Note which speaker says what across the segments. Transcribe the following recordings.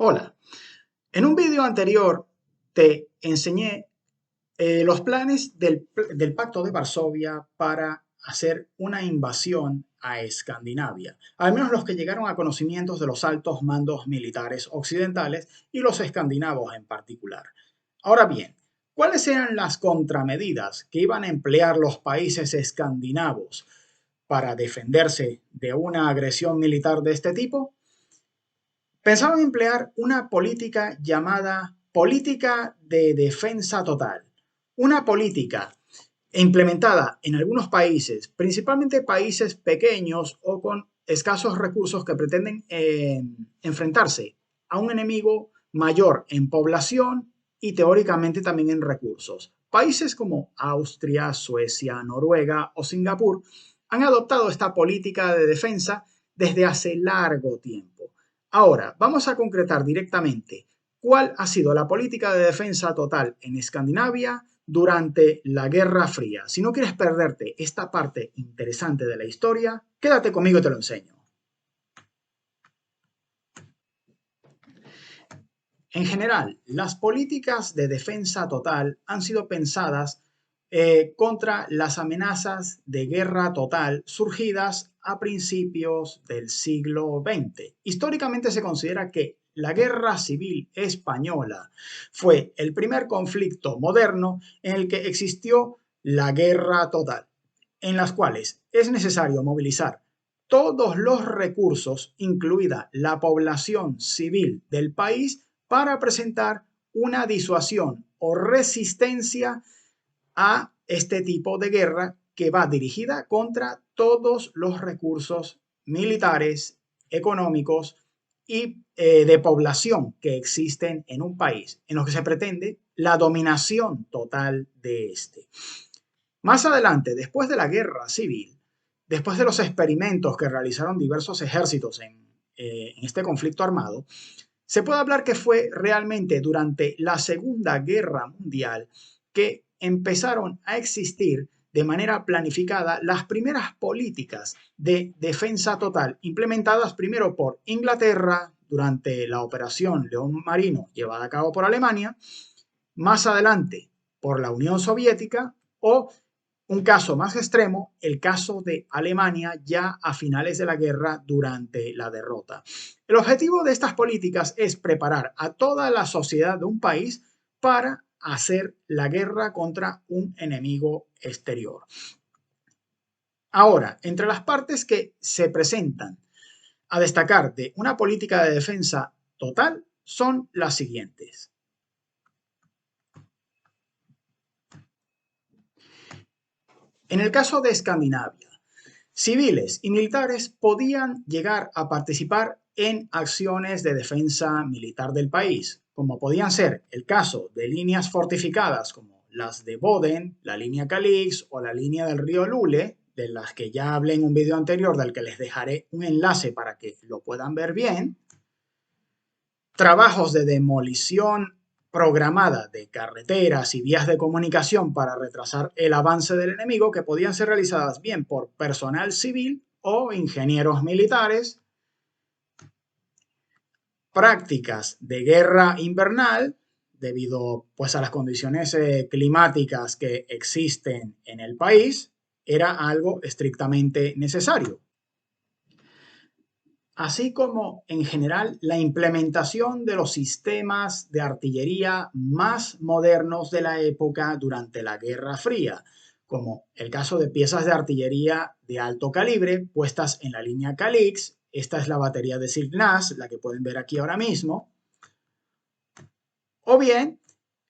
Speaker 1: Hola, en un vídeo anterior te enseñé los planes del Pacto de Varsovia para hacer una invasión a Escandinavia, al menos los que llegaron a conocimientos de los altos mandos militares occidentales y los escandinavos en particular. Ahora bien, ¿cuáles eran las contramedidas que iban a emplear los países escandinavos para defenderse de una agresión militar de este tipo? Pensaban emplear una política llamada política de defensa total, una política implementada en algunos países, principalmente países pequeños o con escasos recursos que pretenden enfrentarse a un enemigo mayor en población y teóricamente también en recursos. Países como Austria, Suecia, Noruega o Singapur han adoptado esta política de defensa desde hace largo tiempo. Ahora, vamos a concretar directamente cuál ha sido la política de defensa total en Escandinavia durante la Guerra Fría. Si no quieres perderte esta parte interesante de la historia, quédate conmigo y te lo enseño. En general, las políticas de defensa total han sido pensadas contra las amenazas de guerra total surgidas a principios del siglo XX. Históricamente se considera que la Guerra Civil Española fue el primer conflicto moderno en el que existió la guerra total, en las cuales es necesario movilizar todos los recursos, incluida la población civil del país, para presentar una disuasión o resistencia a este tipo de guerra que va dirigida contra todos los recursos militares, económicos y de población que existen en un país, en los que se pretende la dominación total de este. Más adelante, después de la guerra civil, después de los experimentos que realizaron diversos ejércitos en este conflicto armado, se puede hablar que fue realmente durante la Segunda Guerra Mundial que empezaron a existir de manera planificada las primeras políticas de defensa total, implementadas primero por Inglaterra durante la Operación León Marino llevada a cabo por Alemania, más adelante por la Unión Soviética o un caso más extremo, el caso de Alemania ya a finales de la guerra durante la derrota. El objetivo de estas políticas es preparar a toda la sociedad de un país para hacer la guerra contra un enemigo exterior. Ahora, entre las partes que se presentan a destacar de una política de defensa total son las siguientes. En el caso de Escandinavia, civiles y militares podían llegar a participar en acciones de defensa militar del país, como podían ser el caso de líneas fortificadas como las de Boden, la línea Calix o la línea del río Lule, de las que ya hablé en un video anterior, del que les dejaré un enlace para que lo puedan ver bien. Trabajos de demolición programada de carreteras y vías de comunicación para retrasar el avance del enemigo, que podían ser realizadas bien por personal civil o ingenieros militares. Prácticas de guerra invernal, debido pues, a las condiciones climáticas que existen en el país, era algo estrictamente necesario. Así como en general la implementación de los sistemas de artillería más modernos de la época durante la Guerra Fría, como el caso de piezas de artillería de alto calibre puestas en la línea Calix. Esta es la batería de Silknas, la que pueden ver aquí ahora mismo. O bien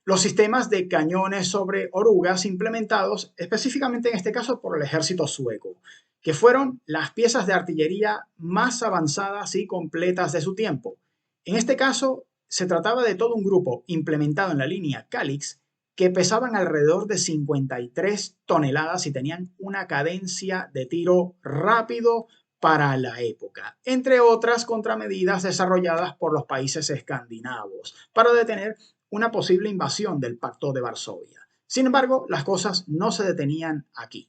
Speaker 1: los sistemas de cañones sobre orugas implementados específicamente en este caso por el ejército sueco, que fueron las piezas de artillería más avanzadas y completas de su tiempo. En este caso, se trataba de todo un grupo implementado en la línea Calix que pesaban alrededor de 53 toneladas y tenían una cadencia de tiro rápido para la época, entre otras contramedidas desarrolladas por los países escandinavos para detener una posible invasión del Pacto de Varsovia. Sin embargo, las cosas no se detenían aquí.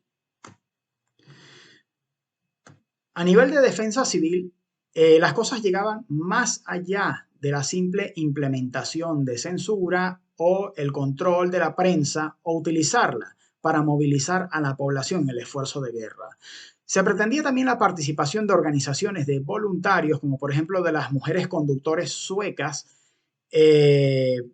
Speaker 1: A nivel de defensa civil, las cosas llegaban más allá de la simple implementación de censura o el control de la prensa o utilizarla para movilizar a la población en el esfuerzo de guerra. Se pretendía también la participación de organizaciones de voluntarios, como por ejemplo de las mujeres conductores suecas,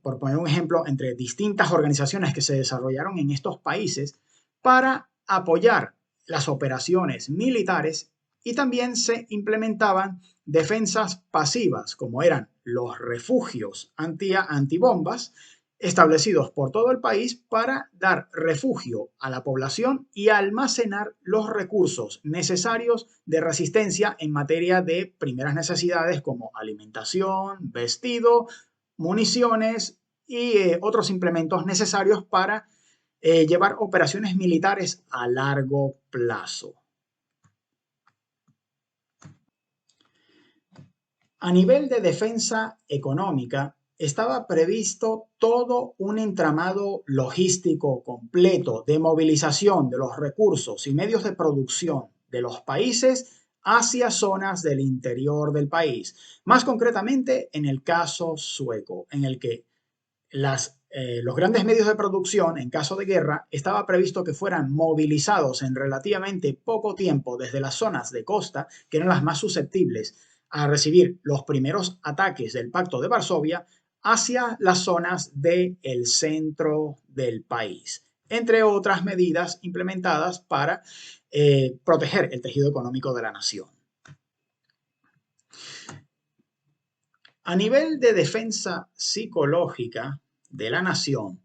Speaker 1: por poner un ejemplo, entre distintas organizaciones que se desarrollaron en estos países para apoyar las operaciones militares, y también se implementaban defensas pasivas, como eran los refugios antibombas, establecidos por todo el país para dar refugio a la población y almacenar los recursos necesarios de resistencia en materia de primeras necesidades como alimentación, vestido, municiones y otros implementos necesarios para llevar operaciones militares a largo plazo. A nivel de defensa económica, estaba previsto todo un entramado logístico completo de movilización de los recursos y medios de producción de los países hacia zonas del interior del país, más concretamente en el caso sueco, en el que los grandes medios de producción, en caso de guerra, estaba previsto que fueran movilizados en relativamente poco tiempo desde las zonas de costa, que eran las más susceptibles a recibir los primeros ataques del Pacto de Varsovia, hacia las zonas del centro del país, entre otras medidas implementadas para proteger el tejido económico de la nación. A nivel de defensa psicológica de la nación,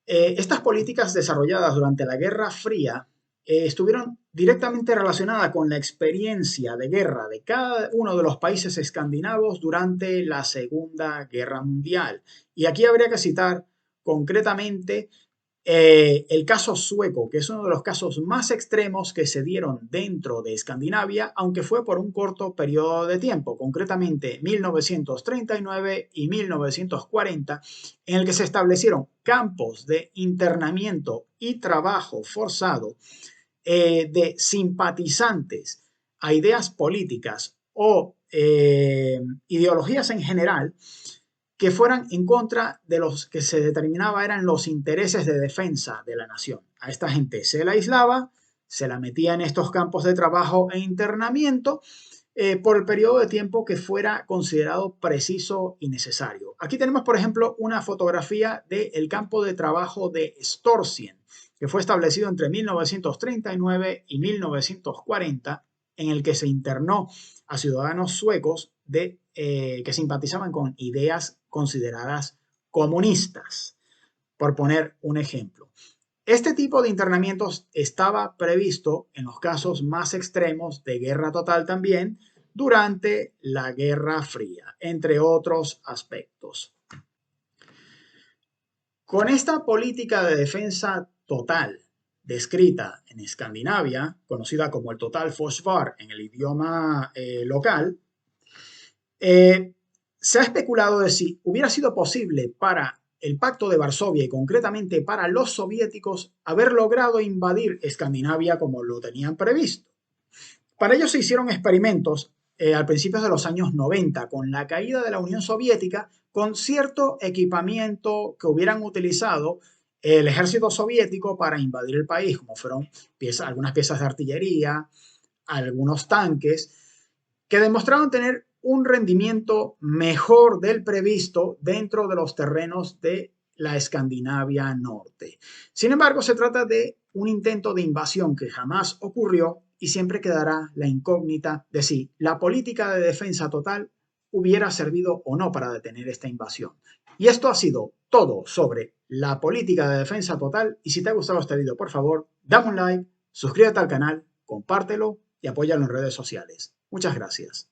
Speaker 1: estas políticas desarrolladas durante la Guerra Fría estuvieron directamente relacionadas con la experiencia de guerra de cada uno de los países escandinavos durante la Segunda Guerra Mundial. Y aquí habría que citar concretamente el caso sueco, que es uno de los casos más extremos que se dieron dentro de Escandinavia, aunque fue por un corto periodo de tiempo, concretamente 1939 y 1940, en el que se establecieron campos de internamiento y trabajo forzado de simpatizantes a ideas políticas o ideologías en general que fueran en contra de los que se determinaba eran los intereses de defensa de la nación. A esta gente se la aislaba, se la metía en estos campos de trabajo e internamiento por el periodo de tiempo que fuera considerado preciso y necesario. Aquí tenemos, por ejemplo, una fotografía del campo de trabajo de Storsien, que fue establecido entre 1939 y 1940, en el que se internó a ciudadanos suecos que simpatizaban con ideas consideradas comunistas, por poner un ejemplo. Este tipo de internamientos estaba previsto en los casos más extremos de guerra total también durante la Guerra Fría, entre otros aspectos. Con esta política de defensa total descrita en Escandinavia, conocida como el Totalförsvar en el idioma local, se ha especulado de si hubiera sido posible para el Pacto de Varsovia y concretamente para los soviéticos haber logrado invadir Escandinavia como lo tenían previsto. Para ello se hicieron experimentos al principio de los años 90 con la caída de la Unión Soviética con cierto equipamiento que hubieran utilizado el ejército soviético para invadir el país, como fueron algunas piezas de artillería, algunos tanques, que demostraron tener un rendimiento mejor del previsto dentro de los terrenos de la Escandinavia Norte. Sin embargo, se trata de un intento de invasión que jamás ocurrió y siempre quedará la incógnita de si la política de defensa total hubiera servido o no para detener esta invasión. Y esto ha sido todo sobre la política de defensa total. Y si te ha gustado este video, por favor, dame un like, suscríbete al canal, compártelo y apóyalo en redes sociales. Muchas gracias.